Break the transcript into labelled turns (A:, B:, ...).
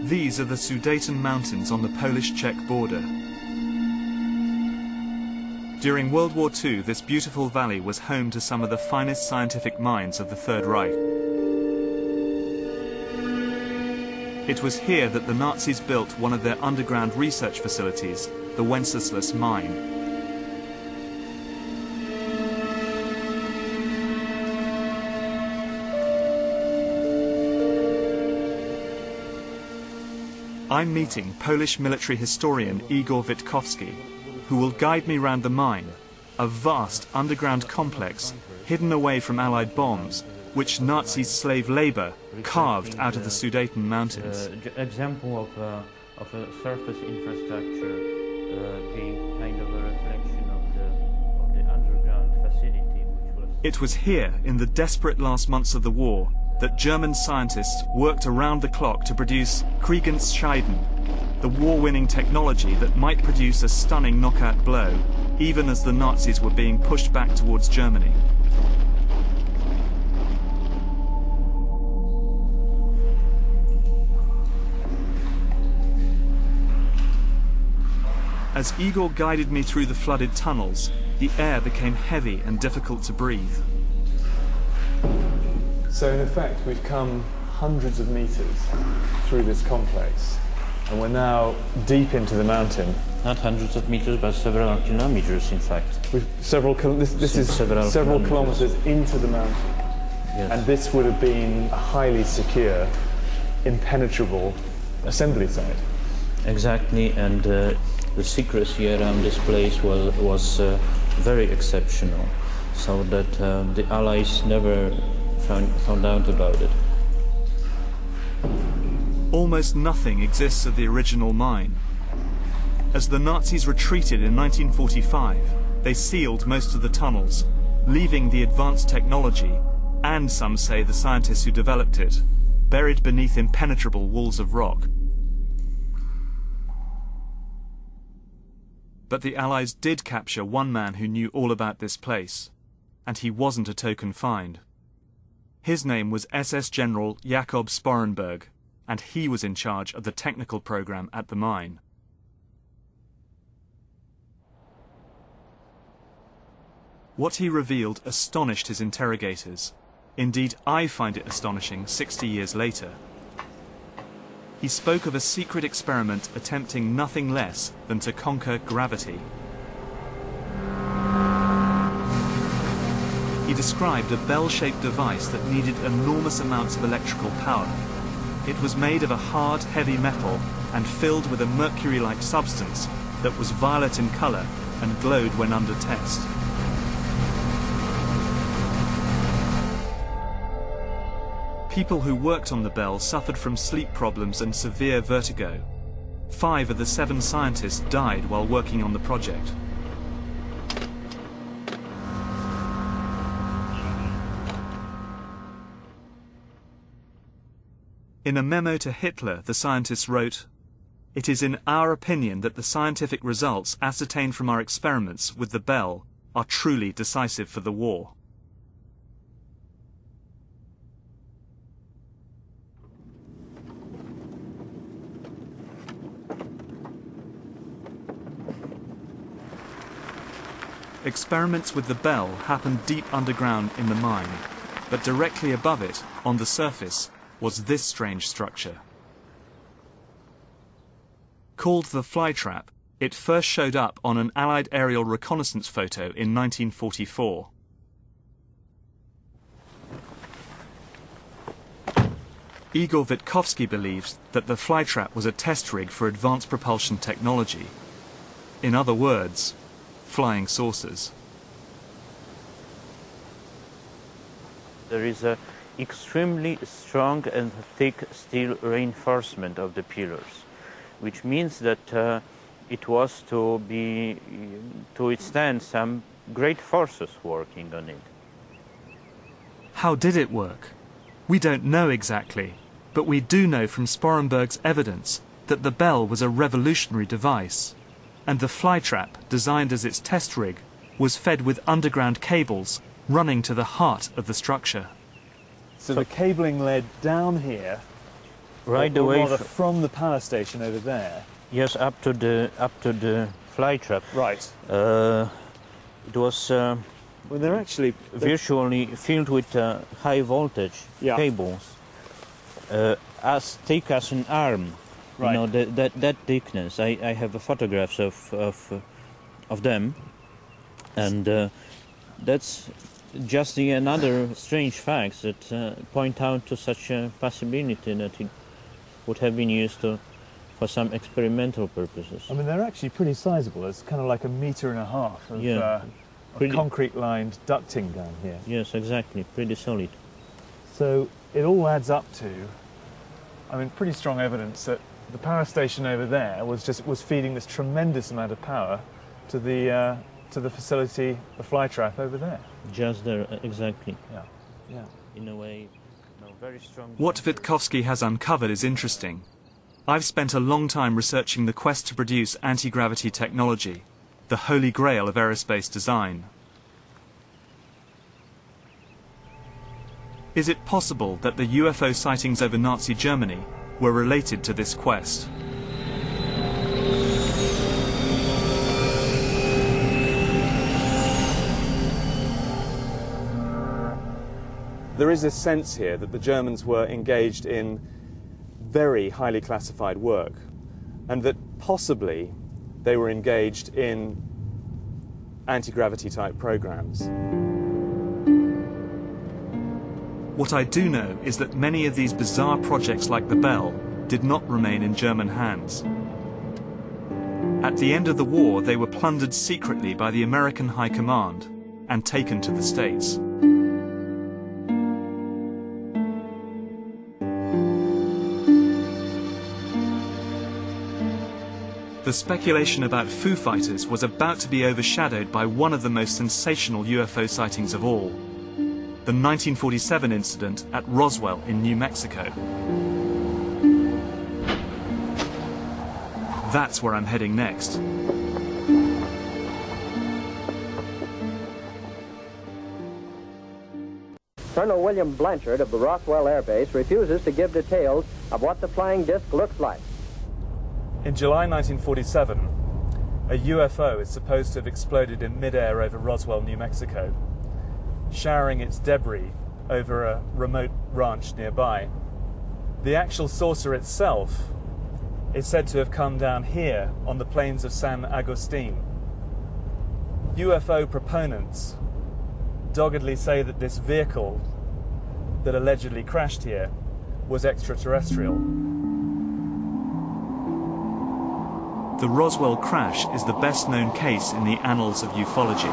A: These are the Sudeten Mountains on the Polish-Czech border. During World War II, this beautiful valley was home to some of the finest scientific minds of the Third Reich. It was here that the Nazis built one of their underground research facilities, the Wenceslas mine. I'm meeting Polish military historian Igor Witkowski, who will guide me round the mine, a vast underground complex hidden away from Allied bombs, which Nazi slave labour carved out of the Sudeten Mountains.
B: Example of a surface infrastructure being kind of a reflection of the underground facility, which was...
A: It was here, in the desperate last months of the war, that German scientists worked around the clock to produce Kriegensscheiden, the war-winning technology that might produce a stunning knockout blow, even as the Nazis were being pushed back towards Germany. As Igor guided me through the flooded tunnels, the air became heavy and difficult to breathe.
C: So in effect, we've come hundreds of meters through this complex, and we're now deep into the mountain.
B: Not hundreds of meters, but several kilometers, in fact.
C: This is several kilometers into the mountain.
B: Yes.
C: And this would have been a highly secure, impenetrable assembly site.
B: Exactly, and the secrecy around this place was very exceptional, so that the Allies never found out about it.
A: Almost nothing exists of the original mine. As the Nazis retreated in 1945, they sealed most of the tunnels, leaving the advanced technology, and some say the scientists who developed it, buried beneath impenetrable walls of rock. But the Allies did capture one man who knew all about this place, and he wasn't a token find. His name was SS General Jakob Sporrenberg, and he was in charge of the technical program at the mine. What he revealed astonished his interrogators. Indeed, I find it astonishing 60 years later. He spoke of a secret experiment attempting nothing less than to conquer gravity. He described a bell-shaped device that needed enormous amounts of electrical power. It was made of a hard, heavy metal and filled with a mercury-like substance that was violet in colour and glowed when under test. People who worked on the bell suffered from sleep problems and severe vertigo. 5 of the 7 scientists died while working on the project. In a memo to Hitler, the scientists wrote, "It is in our opinion that the scientific results ascertained from our experiments with the bell are truly decisive for the war." Experiments with the bell happened deep underground in the mine, but directly above it, on the surface, was this strange structure. Called the flytrap, it first showed up on an Allied aerial reconnaissance photo in 1944. Igor Witkowski believes that the flytrap was a test rig for advanced propulsion technology. In other words, flying saucers.
B: There is a extremely strong and thick steel reinforcement of the pillars, which means that it was to withstand some great forces working on it.
A: How did it work? We don't know exactly, but we do know from Sporrenberg's evidence that the bell was a revolutionary device, and the flytrap, designed as its test rig, was fed with underground cables running to the heart of the structure.
C: So the cabling led down here
B: right
C: or
B: away.
C: rather from the power station over there.
B: Yes, up to the fly trap.
C: Right.
B: It was
C: Well, they're actually
B: virtually filled with high voltage
C: Yeah.
B: cables, as thick as an arm.
C: Right.
B: You know, that thickness. I have photographs of them, and that's just another strange fact that point out to such a possibility that it would have been used for some experimental purposes.
C: I mean, they're actually pretty sizable. It's kind of like 1.5 meters of,
B: Yeah.
C: of
B: Pretty-
C: concrete-lined ducting down here.
B: Yes, exactly. Pretty solid.
C: So it all adds up to, I mean, pretty strong evidence that the power station over there was feeding this tremendous amount of power to the facility, the fly trap over there.
B: Just there, exactly.
C: Yeah, yeah.
B: In a way, very strong.
A: What Witkowski has uncovered is interesting. I've spent a long time researching the quest to produce anti-gravity technology, the holy grail of aerospace design. Is it possible that the UFO sightings over Nazi Germany were related to this quest?
C: There is a sense here that the Germans were engaged in very highly classified work, and that possibly they were engaged in anti-gravity type programs.
A: What I do know is that many of these bizarre projects like the Bell did not remain in German hands. At the end of the war, they were plundered secretly by the American High Command and taken to the States. The speculation about Foo Fighters was about to be overshadowed by one of the most sensational UFO sightings of all, the 1947 incident at Roswell in New Mexico. That's where I'm heading next.
D: Colonel William Blanchard of the Roswell Air Base refuses to give details of what the flying disc looks like.
C: In July 1947, a UFO is supposed to have exploded in mid-air over Roswell, New Mexico, showering its debris over a remote ranch nearby. The actual saucer itself is said to have come down here on the plains of San Agustin. UFO proponents doggedly say that this vehicle that allegedly crashed here was extraterrestrial.
A: The Roswell crash is the best known case in the annals of ufology.